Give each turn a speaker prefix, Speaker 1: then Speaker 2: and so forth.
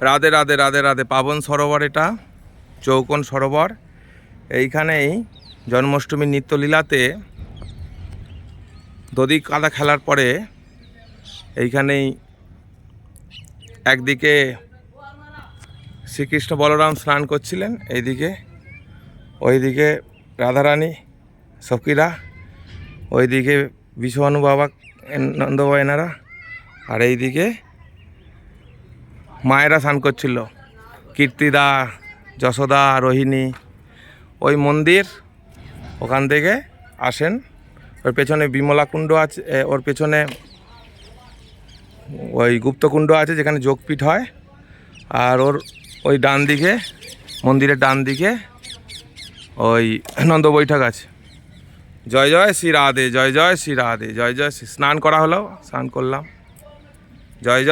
Speaker 1: রাধে রাধে রাধে রাধে। পাবন সরোবর, এটা চৌকোন সরোবর। এইখানেই জন্মাষ্টমীর নিত্যলীলাতে দধি কাদা খেলার পরে এইখানেই একদিকে শ্রীকৃষ্ণ বলরাম স্নান করছিলেন, এইদিকে ওইদিকে রাধারানী সখীরা, ওইদিকে বিশ্বভানু বাবা নন্দবাবা এনারা, আর এইদিকে মায়েরা স্নান করছিল, কীর্তিদা, যশোদা, রোহিণী। ওই মন্দির, ওখান থেকে আসেন। ওর পেছনে বিমলা কুণ্ড আছে, ওর পেছনে ওই গুপ্তকুণ্ড আছে যেখানে যোগপীঠ হয়। আর ওর ওই ডান দিকে, মন্দিরের ডান দিকে ওই নন্দ বৈঠক আছে। জয় জয় শ্রী রাধে, জয় জয় শ্রী রাধে, জয় জয় শ্রী। স্নান করা হলো, স্নান করলাম। জয় জয়।